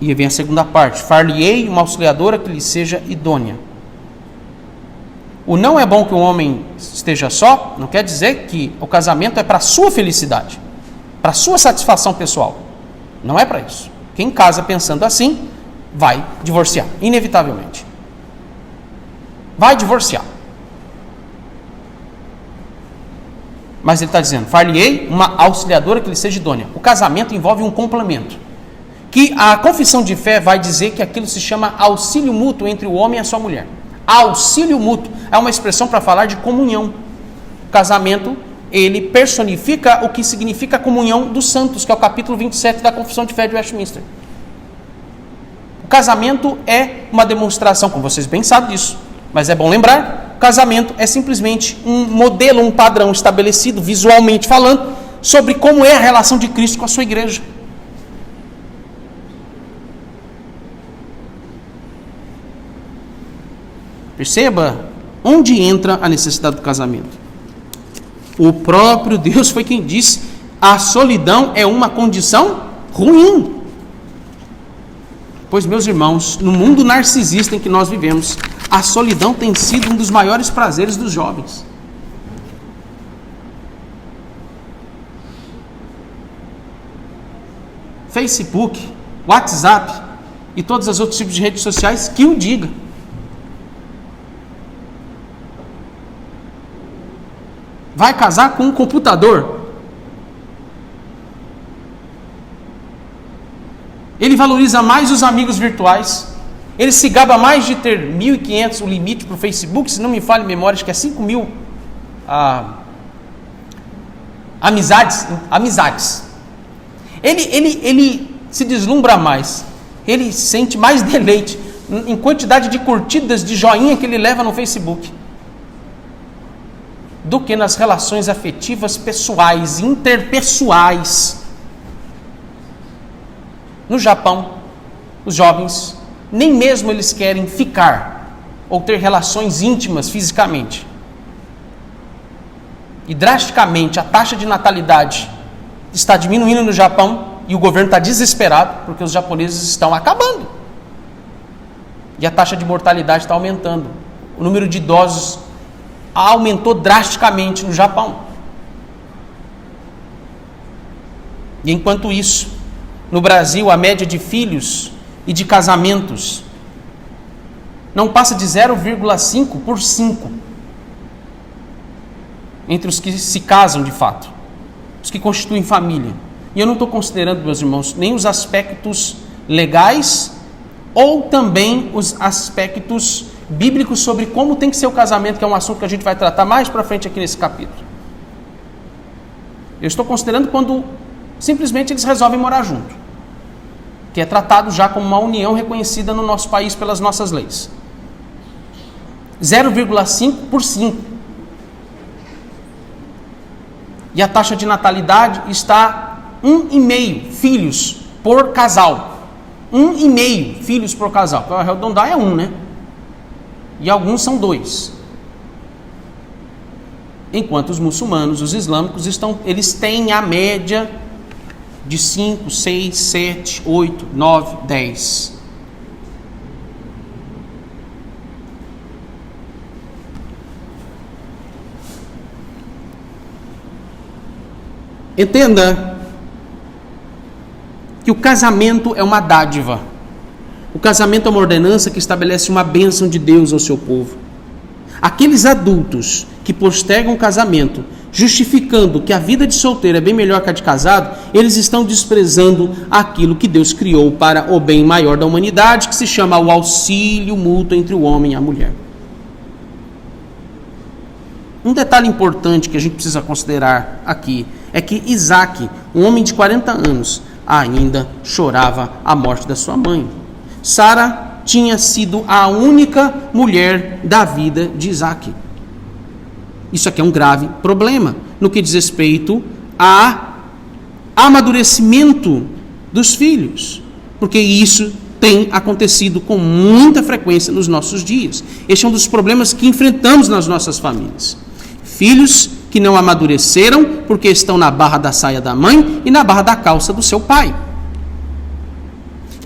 E vem a segunda parte: far-lhe-ei uma auxiliadora que lhe seja idônea. O não é bom que o homem esteja só não quer dizer que o casamento é para a sua felicidade, para a sua satisfação pessoal. Não é para isso. Quem casa pensando assim vai divorciar, inevitavelmente. Vai divorciar. Mas ele está dizendo, far-lhe-ei uma auxiliadora que lhe seja idônea. O casamento envolve um complemento, que a confissão de fé vai dizer que aquilo se chama auxílio mútuo entre o homem e a sua mulher. Auxílio mútuo é uma expressão para falar de comunhão. O casamento, ele personifica o que significa a comunhão dos santos, que é o capítulo 27 da Confissão de Fé de Westminster. O casamento é uma demonstração, como vocês bem sabem disso, mas é bom lembrar, o casamento é simplesmente um modelo, um padrão estabelecido, visualmente falando, sobre como é a relação de Cristo com a sua igreja. Perceba onde entra a necessidade do casamento. O próprio Deus foi quem disse: a solidão é uma condição ruim. Pois, meus irmãos, no mundo narcisista em que nós vivemos, a solidão tem sido um dos maiores prazeres dos jovens. Facebook, WhatsApp e todos os outros tipos de redes sociais, que o diga. Vai casar com um computador. Ele valoriza mais os amigos virtuais Ele se gaba mais de ter 1.500, o limite para o Facebook, se não me falha a memória, acho que é 5.000 amizades. Ele se deslumbra mais, ele sente mais deleite em quantidade de curtidas, de joinha que ele leva no Facebook, do que nas relações afetivas pessoais, interpessoais. No Japão, os jovens, nem mesmo eles querem ficar ou ter relações íntimas fisicamente. E drasticamente a taxa de natalidade está diminuindo no Japão e o governo está desesperado porque os japoneses estão acabando. E a taxa de mortalidade está aumentando. O número de idosos aumentou drasticamente no Japão. E enquanto isso, no Brasil, a média de filhos e de casamentos não passa de 0,5 por 5 entre os que se casam de fato, os que constituem família. E eu não estou considerando, meus irmãos, nem os aspectos legais ou também os aspectos bíblicos sobre como tem que ser o casamento, que é um assunto que a gente vai tratar mais para frente aqui nesse capítulo. Eu estou considerando quando simplesmente eles resolvem morar junto, que é tratado já como uma união reconhecida no nosso país pelas nossas leis. 0,5 por 5. E a taxa de natalidade está 1,5 filhos por casal. 1,5 filhos por casal. Para arredondar é 1, né? E alguns são 2. Enquanto os muçulmanos, os islâmicos, eles têm a média de 5, 6, 7, 8, 9, 10. Entenda que o casamento é uma dádiva. O casamento é uma ordenança que estabelece uma bênção de Deus ao seu povo. Aqueles adultos que postergam o casamento, justificando que a vida de solteiro é bem melhor que a de casado, eles estão desprezando aquilo que Deus criou para o bem maior da humanidade, que se chama o auxílio mútuo entre o homem e a mulher. Um detalhe importante que a gente precisa considerar aqui é que Isaac, um homem de 40 anos, ainda chorava a morte da sua mãe. Sara tinha sido a única mulher da vida de Isaac. Isso aqui é um grave problema no que diz respeito a amadurecimento dos filhos, porque isso tem acontecido com muita frequência nos nossos dias. Este é um dos problemas que enfrentamos nas nossas famílias. Filhos que não amadureceram porque estão na barra da saia da mãe e na barra da calça do seu pai.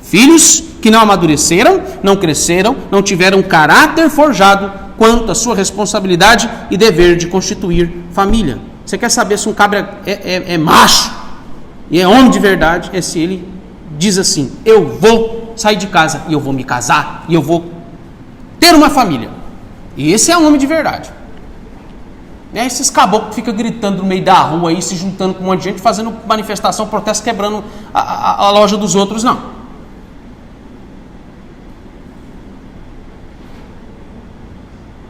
Filhos que não amadureceram, não cresceram, não tiveram caráter forjado quanto à sua responsabilidade e dever de constituir família. Você quer saber se um cabra é macho e é homem de verdade? É se ele diz assim: eu vou sair de casa e eu vou me casar e eu vou ter uma família. E esse é um homem de verdade. Esses caboclos que ficam gritando no meio da rua aí, se juntando com um monte de gente, fazendo manifestação, protesto, quebrando a loja dos outros, não.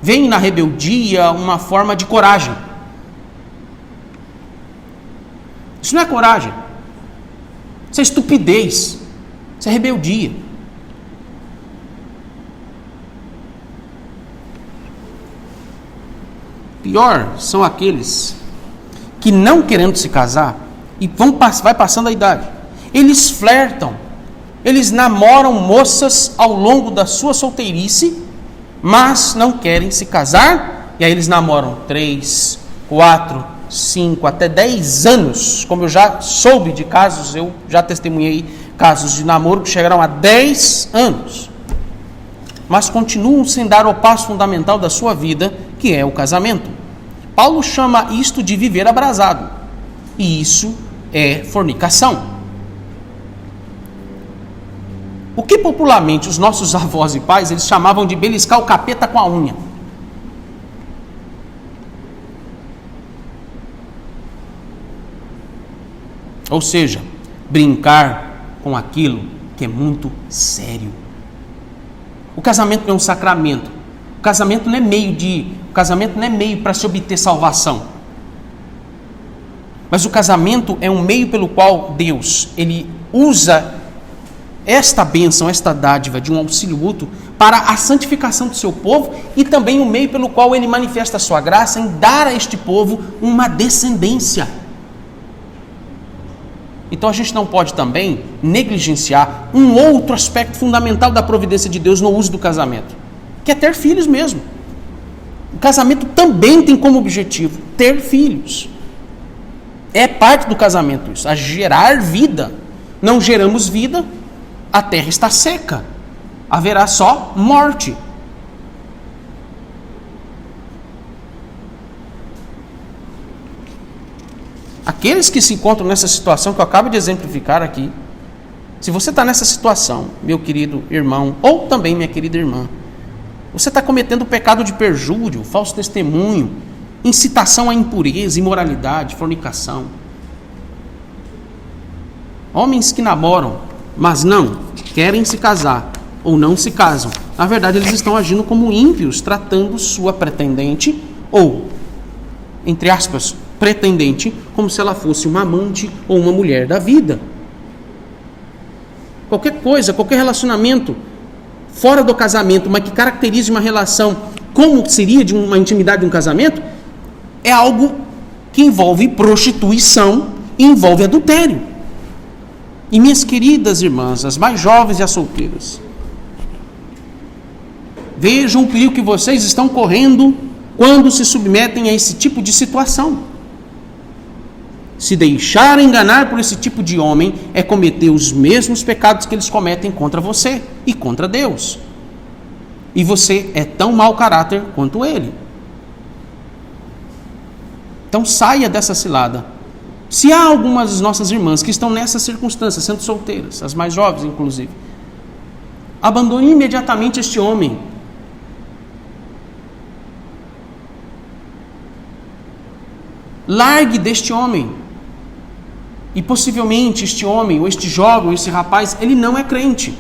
Vem na rebeldia uma forma de coragem. Isso não é coragem. Isso é estupidez. Isso é rebeldia. Pior são aqueles que, não querendo se casar, e vai passando a idade, eles flertam, eles namoram moças ao longo da sua solteirice, mas não querem se casar, e aí eles namoram 3, 4, 5, até 10 anos, como eu já soube de casos, eu já testemunhei casos de namoro que chegaram a 10 anos, mas continuam sem dar o passo fundamental da sua vida, que é o casamento. Paulo chama isto de viver abrasado, e isso é fornicação. O que popularmente os nossos avós e pais eles chamavam de beliscar o capeta com a unha. Ou seja, brincar com aquilo que é muito sério. O casamento não é um sacramento. O casamento não é meio para se obter salvação. Mas o casamento é um meio pelo qual Deus, ele usa esta bênção, esta dádiva de um auxílio mútuo para a santificação do seu povo e também um meio pelo qual ele manifesta a sua graça em dar a este povo uma descendência. Então a gente não pode também negligenciar um outro aspecto fundamental da providência de Deus no uso do casamento, que é ter filhos mesmo. O casamento também tem como objetivo ter filhos. É parte do casamento isso, a gerar vida. Não geramos vida, a terra está seca. Haverá só morte. Aqueles que se encontram nessa situação que eu acabo de exemplificar aqui, se você está nessa situação, meu querido irmão, ou também minha querida irmã, você está cometendo o pecado de perjúrio, falso testemunho, incitação à impureza, imoralidade, fornicação. Homens que namoram, mas não querem se casar, ou não se casam. Na verdade, eles estão agindo como ímpios, tratando sua pretendente, ou, entre aspas, pretendente, como se ela fosse uma amante ou uma mulher da vida. Qualquer coisa, qualquer relacionamento fora do casamento, mas que caracterize uma relação como seria de uma intimidade de um casamento, é algo que envolve prostituição e envolve adultério. E minhas queridas irmãs, as mais jovens e as solteiras, vejam o perigo que vocês estão correndo quando se submetem a esse tipo de situação. Se deixar enganar por esse tipo de homem é cometer os mesmos pecados que eles cometem contra você e contra Deus. E você é tão mau caráter quanto ele. Então saia dessa cilada. Se há algumas das nossas irmãs que estão nessa circunstância, sendo solteiras, as mais jovens inclusive, abandone imediatamente este homem. Largue deste homem. E possivelmente este homem, ou este jovem, ou esse rapaz, ele não é crente.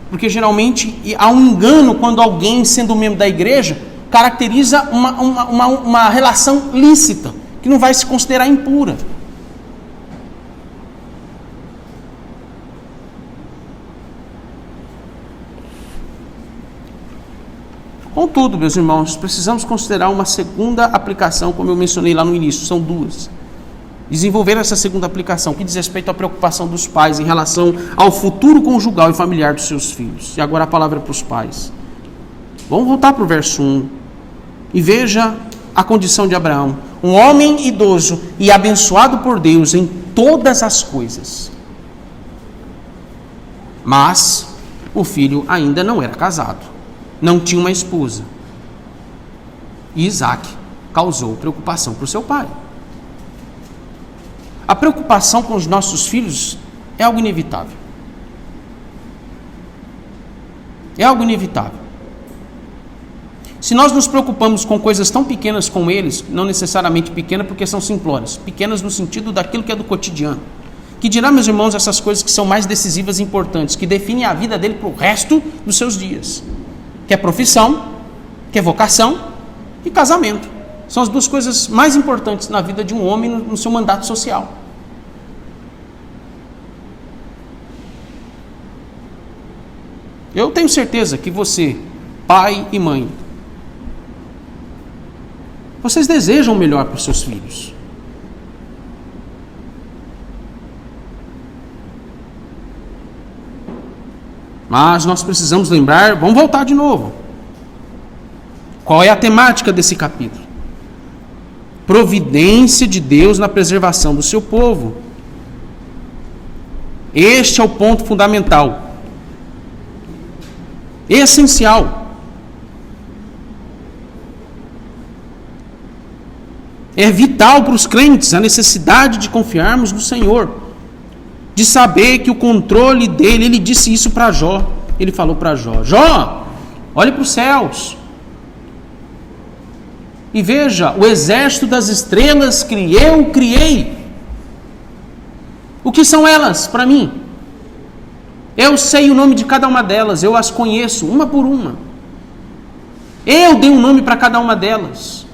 Porque geralmente há um engano quando alguém, sendo membro da igreja, caracteriza uma relação lícita, que não vai se considerar impura. Contudo, meus irmãos, precisamos considerar uma segunda aplicação, como eu mencionei lá no início, são duas. Desenvolver essa segunda aplicação, que diz respeito à preocupação dos pais em relação ao futuro conjugal e familiar dos seus filhos. E agora a palavra é para os pais. Vamos voltar para o verso 1 e veja a condição de Abraão. Um homem idoso e abençoado por Deus em todas as coisas. Mas o filho ainda não era casado, não tinha uma esposa. E Isaac causou preocupação para o seu pai. A preocupação com os nossos filhos é algo inevitável. É algo inevitável. Se nós nos preocupamos com coisas tão pequenas como eles, não necessariamente pequenas porque são simplórias, pequenas no sentido daquilo que é do cotidiano, que dirá, meus irmãos, essas coisas que são mais decisivas e importantes, que definem a vida dele para o resto dos seus dias, que é profissão, que é vocação e casamento. São as duas coisas mais importantes na vida de um homem no seu mandato social. Eu tenho certeza que você, pai e mãe, vocês desejam o melhor para os seus filhos. Mas nós precisamos lembrar, vamos voltar de novo. Qual é a temática desse capítulo? Providência de Deus na preservação do seu povo. Este é o ponto fundamental. Essencial. É vital para os crentes a necessidade de confiarmos no Senhor, de saber que o controle dele, ele disse isso para Jó. Ele falou para Jó: Jó, olhe para os céus e veja o exército das estrelas que eu criei. O que são elas para mim? Eu sei o nome de cada uma delas, eu as conheço, uma por uma. Eu dei um nome para cada uma delas.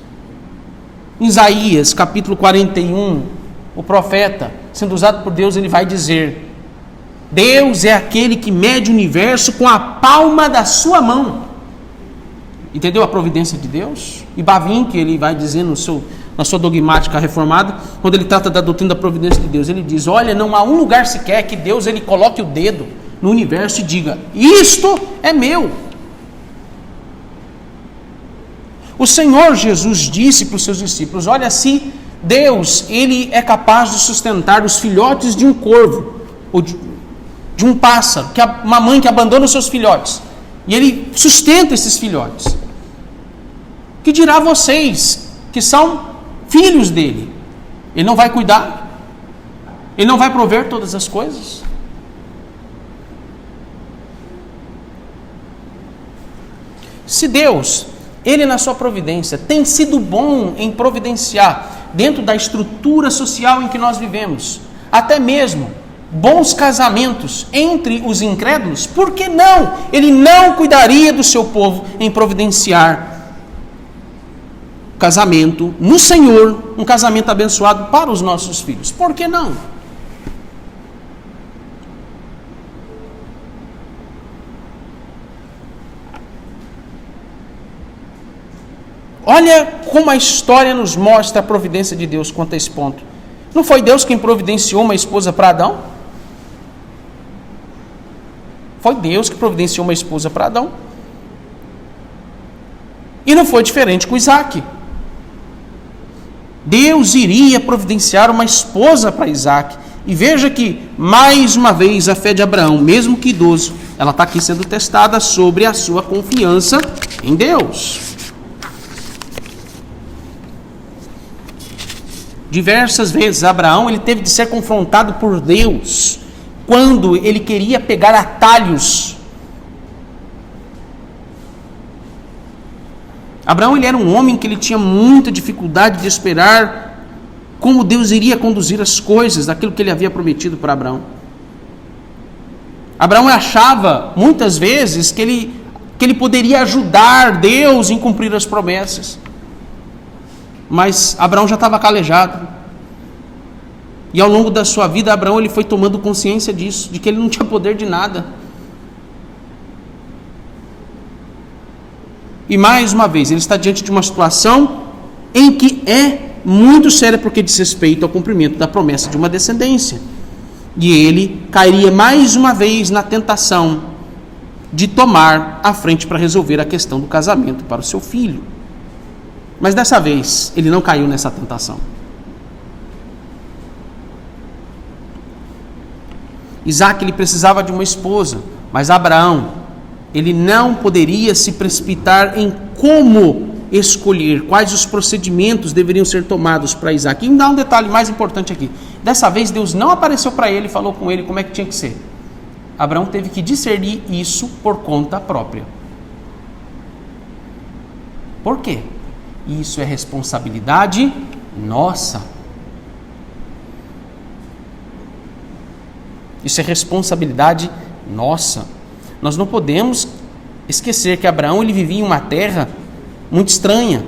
Em Isaías, capítulo 41, o profeta, sendo usado por Deus, ele vai dizer: Deus é aquele que mede o universo com a palma da sua mão. Entendeu a providência de Deus? E Bavinck, ele vai dizer na sua dogmática reformada, quando ele trata da doutrina da providência de Deus, ele diz: olha, não há um lugar sequer que Deus ele coloque o dedo no universo e diga: isto é meu. O Senhor Jesus disse para os seus discípulos: olha, se Deus ele é capaz de sustentar os filhotes de um corvo, ou de um pássaro, uma mãe que abandona os seus filhotes, e ele sustenta esses filhotes, que dirá vocês, que são filhos dele? Ele não vai cuidar? Ele não vai prover todas as coisas? Se Deus, ele na sua providência, tem sido bom em providenciar, dentro da estrutura social em que nós vivemos, até mesmo bons casamentos entre os incrédulos, por que não? Ele não cuidaria do seu povo em providenciar casamento no Senhor, um casamento abençoado para os nossos filhos. Por que não? Olha como a história nos mostra a providência de Deus quanto a esse ponto. Não foi Deus quem providenciou uma esposa para Adão? Foi Deus que providenciou uma esposa para Adão. E não foi diferente com Isaac. Deus iria providenciar uma esposa para Isaac. E veja que, mais uma vez, a fé de Abraão, mesmo que idoso, ela está aqui sendo testada sobre a sua confiança em Deus. Diversas vezes Abraão ele teve de ser confrontado por Deus quando ele queria pegar atalhos. Abraão ele era um homem que ele tinha muita dificuldade de esperar como Deus iria conduzir as coisas daquilo que ele havia prometido para Abraão. Abraão achava muitas vezes que ele poderia ajudar Deus em cumprir as promessas. Mas Abraão já estava calejado. E ao longo da sua vida, Abraão ele foi tomando consciência disso, de que ele não tinha poder de nada. E mais uma vez, ele está diante de uma situação em que é muito séria, porque diz respeito ao cumprimento da promessa de uma descendência. E ele cairia mais uma vez na tentação de tomar a frente para resolver a questão do casamento para o seu filho. Mas dessa vez, ele não caiu nessa tentação. Isaac, ele precisava de uma esposa, mas Abraão, ele não poderia se precipitar em como escolher, quais os procedimentos deveriam ser tomados para Isaac. E me dá um detalhe mais importante aqui. Dessa vez, Deus não apareceu para ele e falou com ele como é que tinha que ser. Abraão teve que discernir isso por conta própria. Por quê? Isso é responsabilidade nossa. Isso é responsabilidade nossa. Nós não podemos esquecer que Abraão ele vivia em uma terra muito estranha.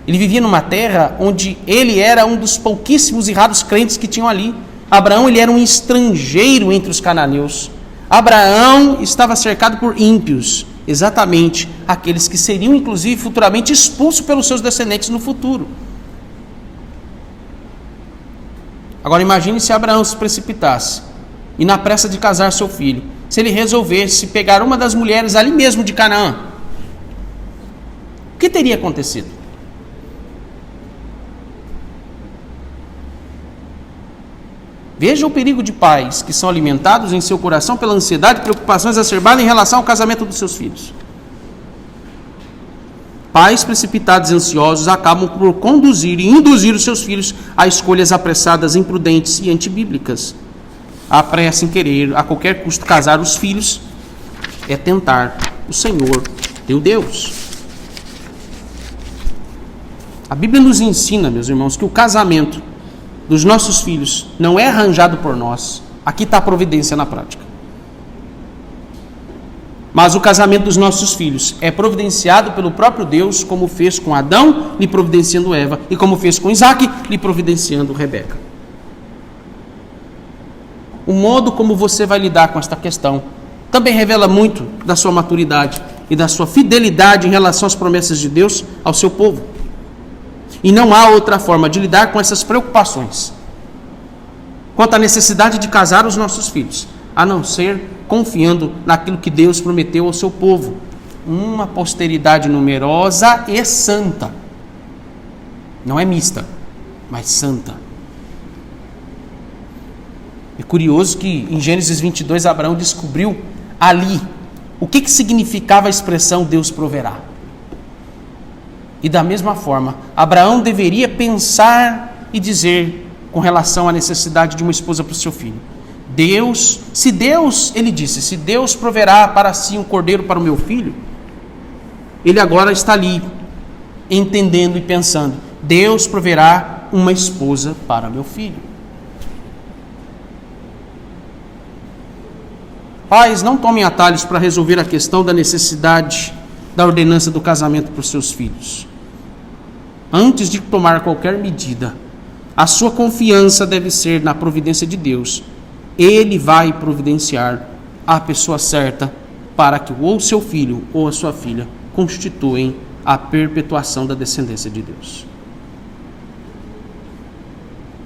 Ele vivia numa terra onde ele era um dos pouquíssimos e raros crentes que tinham ali. Abraão ele era um estrangeiro entre os cananeus. Abraão estava cercado por ímpios. Exatamente aqueles que seriam inclusive futuramente expulsos pelos seus descendentes no futuro. Agora imagine se Abraão se precipitasse e na pressa de casar seu filho, se ele resolvesse pegar uma das mulheres ali mesmo de Canaã, o que teria acontecido? Veja o perigo de pais que são alimentados em seu coração pela ansiedade e preocupação exacerbada em relação ao casamento dos seus filhos. Pais precipitados e ansiosos acabam por conduzir e induzir os seus filhos a escolhas apressadas, imprudentes e antibíblicas. A pressa em querer a qualquer custo casar os filhos é tentar o Senhor, teu Deus. A Bíblia nos ensina, meus irmãos, que o casamento dos nossos filhos não é arranjado por nós. Aqui está a providência na prática. Mas o casamento dos nossos filhos é providenciado pelo próprio Deus, como fez com Adão, lhe providenciando Eva, e como fez com Isaac, lhe providenciando Rebeca. O modo como você vai lidar com esta questão também revela muito da sua maturidade e da sua fidelidade em relação às promessas de Deus ao seu povo. E não há outra forma de lidar com essas preocupações quanto à necessidade de casar os nossos filhos, a não ser confiando naquilo que Deus prometeu ao seu povo, uma posteridade numerosa e santa. Não é mista, mas santa. É curioso que em Gênesis 22 Abraão descobriu ali o que significava a expressão Deus proverá. E da mesma forma, Abraão deveria pensar e dizer com relação à necessidade de uma esposa para o seu filho: ele disse, se Deus proverá para si um cordeiro para o meu filho, ele agora está ali, entendendo e pensando, Deus proverá uma esposa para meu filho. Pais, não tomem atalhos para resolver a questão da necessidade da ordenança do casamento para os seus filhos. Antes de tomar qualquer medida, a sua confiança deve ser na providência de Deus. Ele vai providenciar a pessoa certa para que ou seu filho ou a sua filha constituem a perpetuação da descendência de Deus.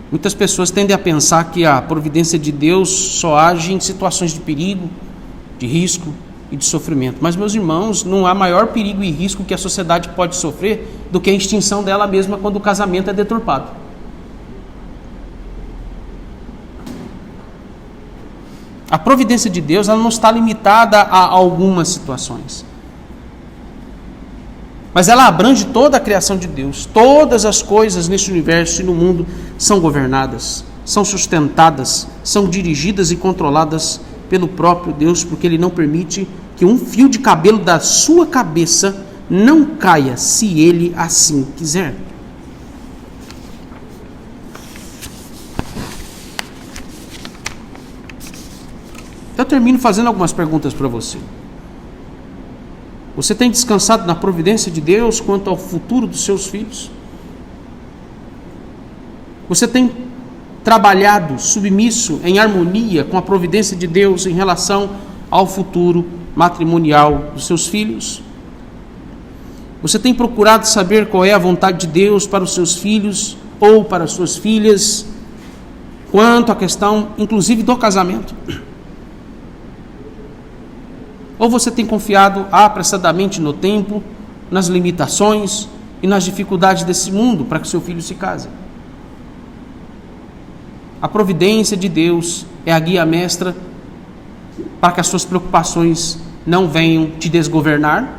Muitas pessoas tendem a pensar que a providência de Deus só age em situações de perigo, de risco e de sofrimento. Mas, meus irmãos, não há maior perigo e risco que a sociedade pode sofrer do que a extinção dela mesma quando o casamento é deturpado. A providência de Deus, ela não está limitada a algumas situações, mas ela abrange toda a criação de Deus. Todas as coisas neste universo e no mundo são governadas, são sustentadas, são dirigidas e controladas pelo próprio Deus, porque Ele não permite que um fio de cabelo da sua cabeça não caia, se Ele assim quiser. Eu termino fazendo algumas perguntas para você. Você tem descansado na providência de Deus quanto ao futuro dos seus filhos? Você tem trabalhado submisso em harmonia com a providência de Deus em relação ao futuro matrimonial dos seus filhos? Você tem procurado saber qual é a vontade de Deus para os seus filhos ou para as suas filhas, quanto à questão, inclusive, do casamento? Ou você tem confiado apressadamente no tempo, nas limitações e nas dificuldades desse mundo para que seu filho se case? A providência de Deus é a guia mestra para que as suas preocupações não venham te desgovernar?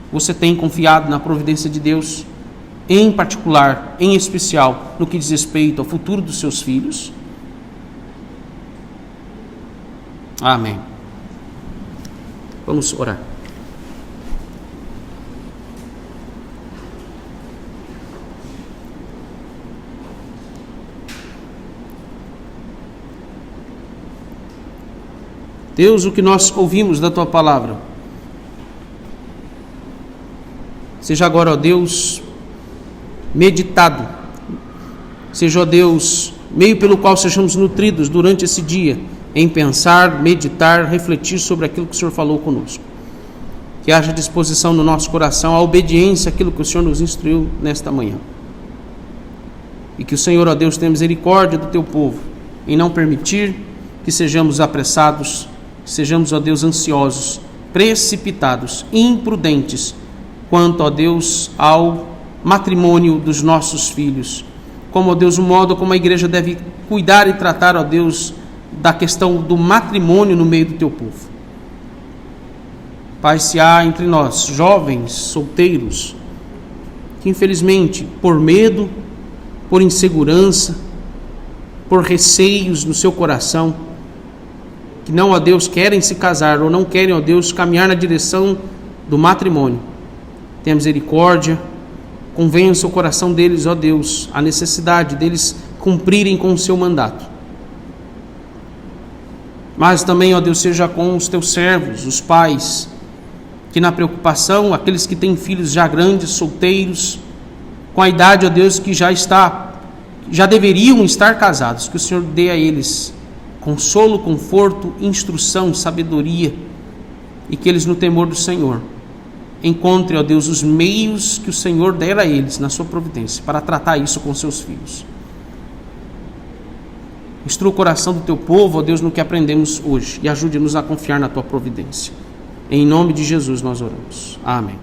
Você tem confiado na providência de Deus, em particular, em especial, no que diz respeito ao futuro dos seus filhos? Amém. Vamos orar. Deus, o que nós ouvimos da Tua palavra, seja agora, ó Deus, meditado, seja, ó Deus, meio pelo qual sejamos nutridos durante esse dia, em pensar, meditar, refletir sobre aquilo que o Senhor falou conosco. Que haja disposição no nosso coração à obediência àquilo que o Senhor nos instruiu nesta manhã. E que o Senhor, ó Deus, tenha misericórdia do Teu povo, em não permitir que sejamos apressados, que sejamos, ó Deus, ansiosos, precipitados, imprudentes, quanto, ó Deus, ao matrimônio dos nossos filhos. Como, ó Deus, o modo como a igreja deve cuidar e tratar, ó Deus, da questão do matrimônio no meio do Teu povo. Pai, se há entre nós jovens, solteiros, que infelizmente, por medo, por insegurança, por receios no seu coração, que não, ó Deus, querem se casar ou não querem, ó Deus, caminhar na direção do matrimônio, tenha misericórdia, convença o coração deles, ó Deus, a necessidade deles cumprirem com o seu mandato. Mas também, ó Deus, seja com os teus servos, os pais, que na preocupação, aqueles que têm filhos já grandes, solteiros, com a idade, ó Deus, que já deveriam estar casados, que o Senhor dê a eles consolo, conforto, instrução, sabedoria, e que eles, no temor do Senhor, encontrem, ó Deus, os meios que o Senhor der a eles na sua providência para tratar isso com seus filhos. Instrua o coração do teu povo, ó Deus, no que aprendemos hoje, e ajude-nos a confiar na tua providência. Em nome de Jesus nós oramos. Amém.